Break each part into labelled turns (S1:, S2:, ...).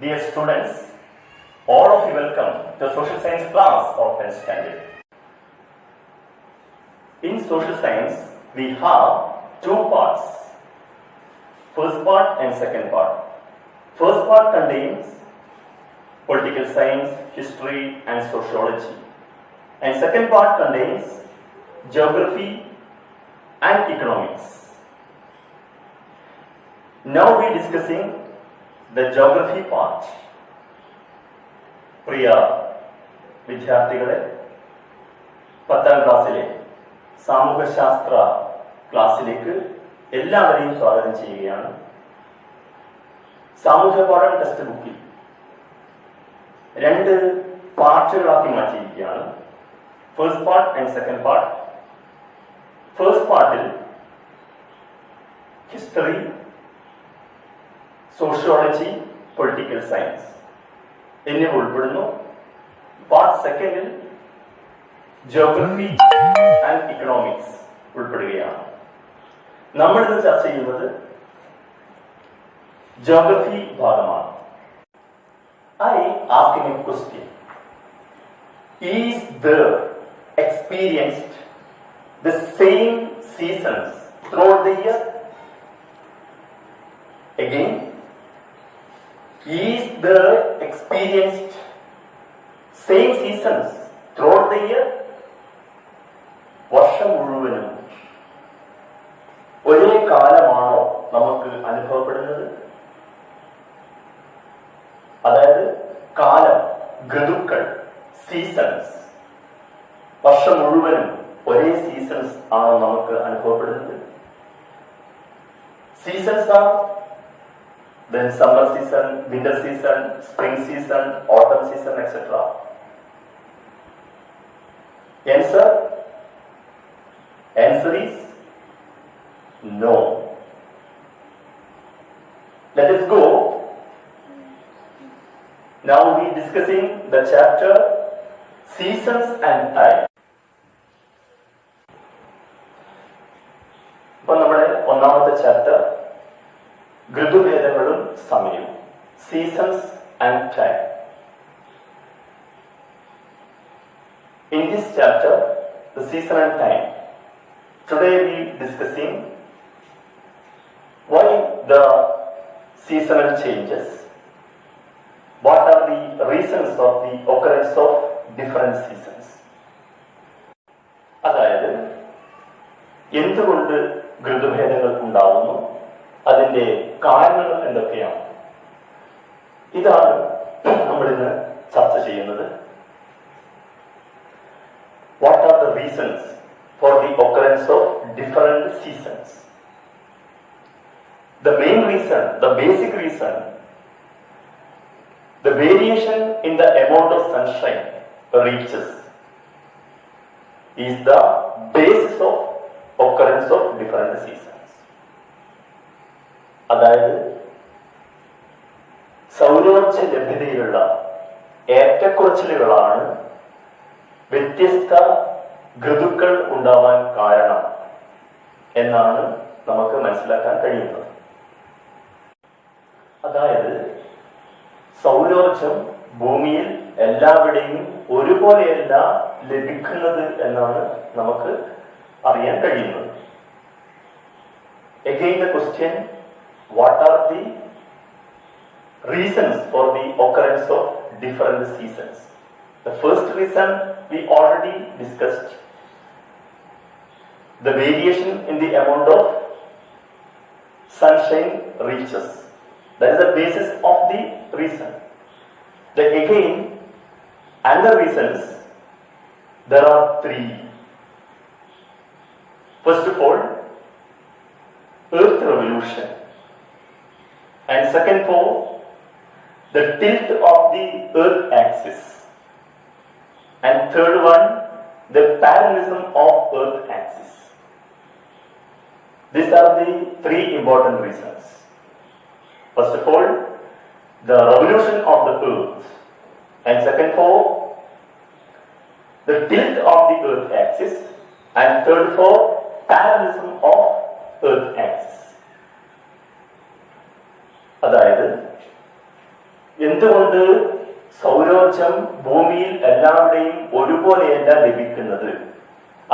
S1: Dear students, all of you welcome to social science class of 10th standard. In social science, we have two parts, first part and second part. First part contains political science, history and sociology, and second part contains geography and economics. Now we are discussing the geography part. പ്രിയ വിദ്യാർത്ഥികളെ, 10ാം ക്ലാസ്സിലെ സാമൂഹ്യശാസ്ത്ര ക്ലാസ്സിലേക്ക് എല്ലാവരെയും സ്വാഗതം ചെയ്യുകയാണ്. സാമൂഹ്യ പാഠം text ബുക്കിൽ 2 പാർട്ടുകളാക്കി മാറ്റിയിരിക്കുകയാണ്. First part and second part. First പാർട്ടിൽ ഹിസ്റ്ററി, സോഷ്യോളജി, പൊളിറ്റിക്കൽ സയൻസ് എന്നിവ ഉൾപ്പെടുന്നു. പാർട്ട് സെക്കൻഡിൽ ജിയോഗ്രഫി ആൻഡ് ഇക്കണോമിക്സ് ഉൾപ്പെടുകയാണ്. നമ്മളിന്ന് ചർച്ച ചെയ്യുന്നത് ജിയോഗ്രഫി ഭാഗമാണ്. I ask him a question. Is there experienced the same seasons throughout the year? Again, is there experienced same seasons throughout the year? വർഷം മുഴുവനും ഒരേ കാലമാണോ നമുക്ക് അനുഭവപ്പെടുന്നത്? അതായത് കാലം, ഋതുക്കൾ, സീസൺസ്, വർഷം മുഴുവനും ഒരേ സീസൺസ് ആണോ നമുക്ക് അനുഭവപ്പെടുന്നത്? Seasons R then summer season, winter season, spring season, autumn season, etc. Answer? Answer is no. Let us go. Now we are discussing the chapter Seasons and Time. ഇപ്പോൾ നമ്മുടെ ഒന്നാമത്തെ ചാപ്റ്റർ ഋതുഭേദങ്ങളും സമയവും, seasons and time. In this chapter, the season and time, today we are discussing why the seasonal changes, what are the reasons of the occurrence of different seasons. അതായത് എന്തുകൊണ്ട് ഋതുഭേദങ്ങൾ ഉണ്ടാവുന്നു, അതിന്റെ കാരണങ്ങൾ എന്തൊക്കെയാണ്, ഇതാണ് നമ്മളിന്ന് ചർച്ച ചെയ്യുന്നത്. What are the reasons for the occurrence of different seasons? The main reason, the basic reason, the variation in the amount of sunshine reaches is the basis of occurrence of different seasons. അതായത് സൗരോർജ ലഭ്യതയിലുള്ള ഏറ്റക്കുറച്ചിലുകളാണ് വ്യത്യസ്ത ഋതുക്കൾ ഉണ്ടാവാൻ കാരണം എന്നാണ് നമുക്ക് മനസ്സിലാക്കാൻ കഴിയുന്നത്. അതായത് സൗരോർജം ഭൂമിയിൽ എല്ലാവിടെയും ഒരുപോലെയല്ല ലഭിക്കുന്നത് എന്നാണ് നമുക്ക് അറിയാൻ കഴിയുന്നത്. Again the question, what are the reasons for the occurrence of different seasons? The first reason we already discussed, the variation in the amount of sunshine reaches. That is the basis of the reason. Then again, other reasons, there are 3. First of all, Earth revolution. And second for the tilt of the Earth axis. And third one, the parallelism of Earth axis. These are the 3 important reasons. First of all, the revolution of the Earth. And second for the tilt of the Earth axis. And third for parallelism of Earth axis. അതായത് എന്തുകൊണ്ട് സൗരോർജം ഭൂമിയിൽ എല്ലാവരുടെയും ഒരുപോലെയല്ല ലഭിക്കുന്നത്?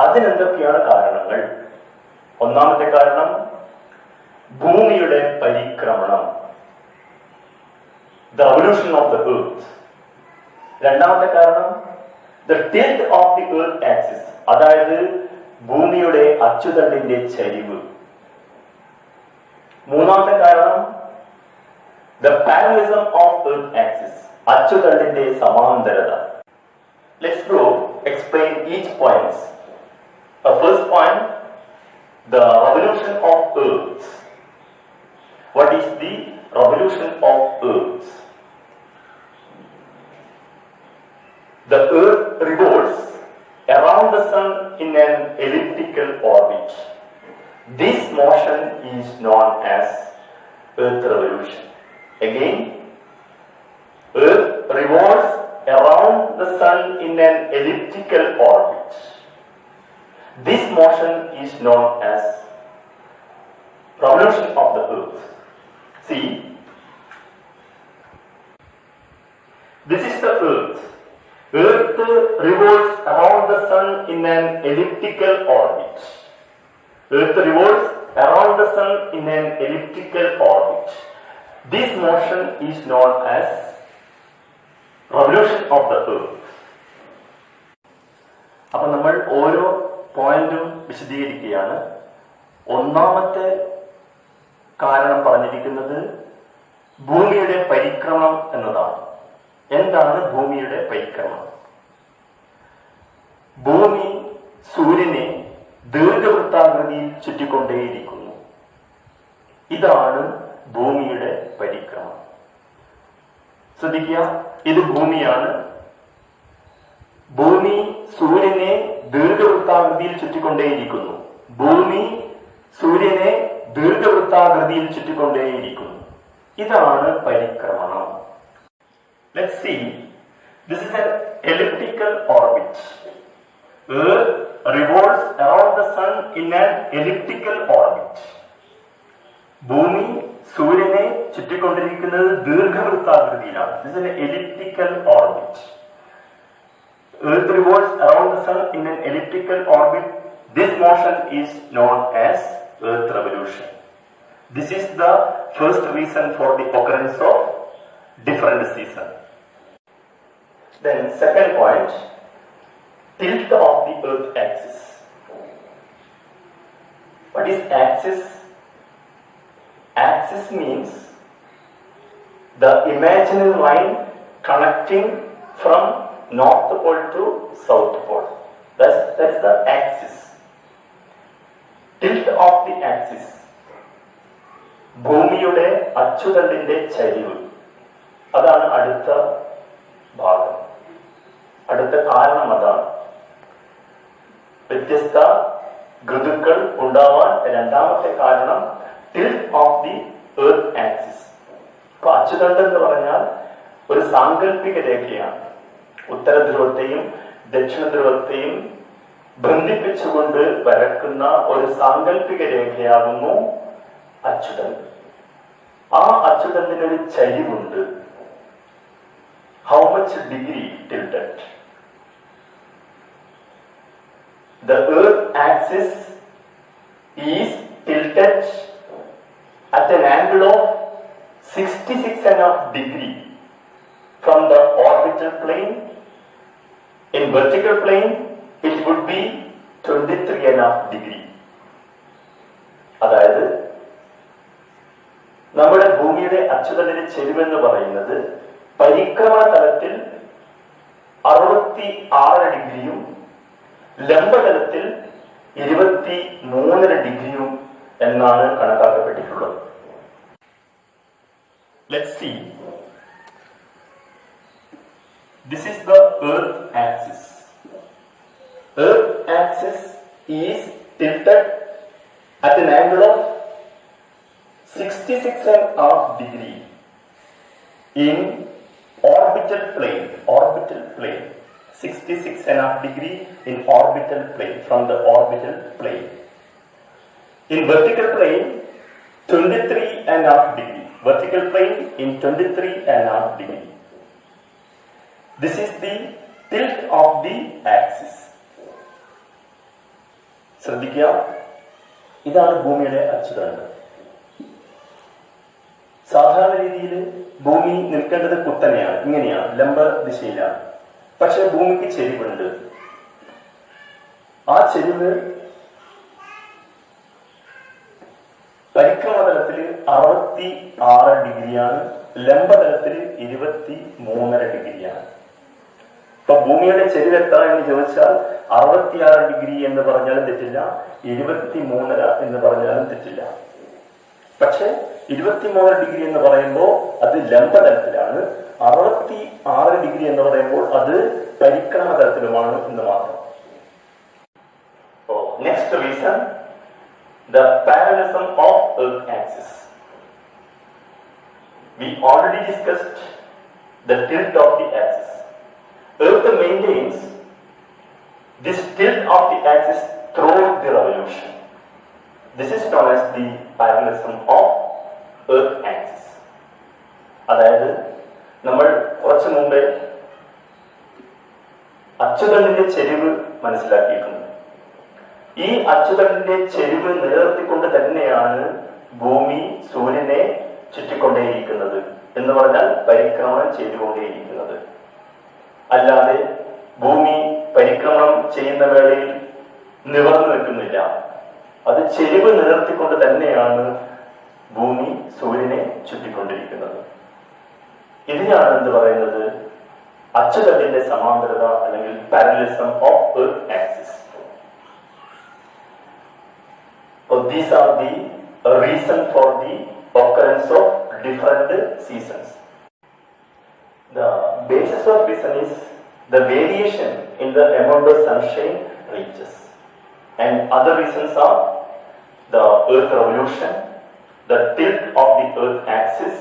S1: അതിനെന്തൊക്കെയാണ് കാരണങ്ങൾ? ഒന്നാമത്തെ കാരണം ഭൂമിയുടെ പരിക്രമണം, the revolution of the earth. രണ്ടാമത്തെ കാരണം the tilt of the earth axis, അതായത് ഭൂമിയുടെ അച്ചുതണ്ടിന്റെ ചരിവ്. മൂന്നാമത്തെ കാരണം the parallelism of earth axis, അച്ചുതണ്ടിന്റെ സമാന്തരത. Let's go explain each points. First point, the revolution of earth. What is the revolution of earth? The earth revolves around the sun in an elliptical orbit. This motion is known as earth revolution. Again, earth revolves around the sun in an elliptical orbit. This motion is known as revolution of the earth. See, this is the earth. Earth revolves around the sun in an elliptical orbit. Earth revolves around the sun in an elliptical orbit. This motion is known as revolution of the earth. അപ്പോൾ നമ്മൾ ഓരോ പോയിന്റും വിശദീകരിക്കുകയാണ്. ഒന്നാമത്തെ കാരണം പറഞ്ഞിരിക്കുന്നത് ഭൂമിയുടെ പരിക്രമണം എന്നതാണ്. എന്താണ് ഭൂമിയുടെ പരിക്രമണം? ഭൂമി സൂര്യനെ ദീർഘവൃത്താകൃതിയിൽ ചുറ്റിക്കൊണ്ടേയിരിക്കുന്നു. ഇതാണ് ഭൂമിയുടെ പരിക്രമണം. ശ്രദ്ധിക്കുക, ഇത് ഭൂമിയാണ്. ഭൂമി സൂര്യനെ ദീർഘവൃത്താകൃതിയിൽ ചുറ്റിക്കൊണ്ടേയിരിക്കുന്നു. ഭൂമി സൂര്യനെ ദീർഘവൃത്താകൃതിയിൽ ചുറ്റിക്കൊണ്ടേയിരിക്കുന്നു. ഇതാണ് പരിക്രമണം. Let's see. This is an elliptical orbit. Earth revolves around the sun in an elliptical orbit. ഭൂമി സൂര്യനെ ചുറ്റിക്കൊണ്ടിരിക്കുന്നത് ദീർഘവൃത്താകൃതിയിലാണ്. This is an elliptical orbit. Earth revolves around the sun in an elliptical orbit. This motion is known as earth revolution. This is the first reason for the occurrence of different seasons. Then second point, tilt of the earth axis. What is axis? Axis means the imaginary line connecting from north pole to south pole. That's the axis. Tilt of the axis. ഭൂമിയുടെ അച്ചുതണ്ടിന്റെ ചരിവ്, അതാണ് അടുത്ത ഭാഗം. അടുത്ത കാരണം അതാണ്. വ്യത്യസ്ത ഋതുക്കൾ ഉണ്ടാവാൻ രണ്ടാമത്തെ കാരണം tilt of the earth axis. അപ്പൊ അച്ചുതണ്ടം എന്ന് പറഞ്ഞാൽ ഒരു സാങ്കല്പിക രേഖയാണ്. ഉത്തര ധ്രുവത്തെയും ദക്ഷിണ ധ്രുവത്തെയും ബന്ധിപ്പിച്ചുകൊണ്ട് വരക്കുന്ന ഒരു സാങ്കല്പിക രേഖയാകുന്നു അച്ചുതണ്ട്. ആ അച്ചുതണ്ടിനൊരു ചരിവുണ്ട്. How much degree tilted? The earth axis is tilted at an angle of 66.5 degree from the orbital plane. In vertical plane, it would be 23.5 degree. അതായത് നമ്മുടെ ഭൂമിയുടെ അച്ചുതണ്ടിന്റെ ചെരിവെന്ന് പറയുന്നത് പരിക്രമണ തലത്തിൽ 66 ഡിഗ്രിയും ലംബതലത്തിൽ 23 ഡിഗ്രിയും എന്നാണ് കണക്കാക്കപ്പെട്ടിട്ടുള്ളത്. Let's see. This is the earth axis. Earth axis is tilted at an angle of 66.5 degree in orbital plane. 66.5 degree in orbital plane, from the orbital plane. In vertical plane, 23.5 degree. vertical plane in 23.5 degree. This is the tilt of the axis. ശ്രദ്ധിക്കുക, ഇതാണ് ഭൂമിയുടെ അച്ചുതണ്ട്. സാധാരണ രീതിയിൽ ഭൂമി നിൽക്കേണ്ടത് കുത്തനെയാണ്, ഇങ്ങനെയാണ്, ലംബ ദിശയിലാണ്. പക്ഷെ ഭൂമിക്ക് ചെരിവുണ്ട്. ആ ചെരിവ് പരിക്രമതലത്തിൽ 66 ഡിഗ്രിയാണ്, ലംബതലത്തിൽ 23.5 ഡിഗ്രിയാണ്. ഇപ്പൊ ഭൂമിയുടെ ചെരിവ് എത്ര എന്ന് ചോദിച്ചാൽ 66 ഡിഗ്രി എന്ന് പറഞ്ഞാലും തെറ്റില്ല, 23.5 എന്ന് പറഞ്ഞാലും തെറ്റില്ല. പക്ഷെ 23 ഡിഗ്രി എന്ന് പറയുമ്പോൾ അത് ലംബതലത്തിലാണ്, 66 ഡിഗ്രി എന്ന് പറയുമ്പോൾ അത് പരിക്രമതലത്തിലുമാണ് എന്ന് മാത്രം. Next reason, the parallelism of Earth axis. We already discussed the tilt of the axis. Earth maintains this tilt of the axis throughout the revolution. This is known as the parallelism of Earth axis. അതായത് നമ്മൾ കുറച്ചു മുമ്പേ അച്ചുതണ്ടിന്റെ ചെരിവ് മനസ്സിലാക്കിയിട്ടുണ്ട്. ഈ അച്ചുതണ്ടിന്റെ ചെരിവ് നിലനിർത്തിക്കൊണ്ട് തന്നെയാണ് ഭൂമി സൂര്യനെ ചുറ്റിക്കൊണ്ടേയിരിക്കുന്നത്, എന്ന് പറഞ്ഞാൽ പരിക്രമണം ചെയ്തുകൊണ്ടേയിരിക്കുന്നത്. അല്ലാതെ ഭൂമി പരിക്രമണം ചെയ്യുന്ന വേളയിൽ നിവർന്നു നിൽക്കുന്നില്ല. അത് ചെരിവ് നിലനിർത്തിക്കൊണ്ട് തന്നെയാണ് ഭൂമി സൂര്യനെ ചുറ്റിക്കൊണ്ടിരിക്കുന്നത്. ഇതിനാണ് എന്ത് പറയുന്നത്, അച്ചുതണ്ടിന്റെ സമാന്തരത അല്ലെങ്കിൽ parallelism of earth axis. These are the reason for the occurrence of different seasons. The basis of reason is the variation in the amount of sunshine reaches, and other reasons are the earth revolution, the tilt of the earth axis,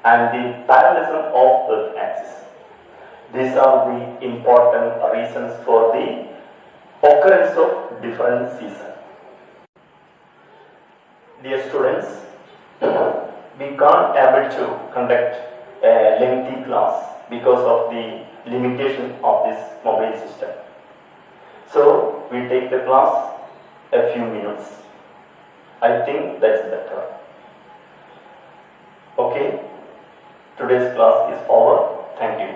S1: and the parallelism of earth axis. These are the important reasons for the occurrence of different seasons. Dear students, we can't able to conduct a lengthy class because of the limitation of this mobile system. So we take the class a few minutes. I think that's better. Okay, today's class is over. Thank you.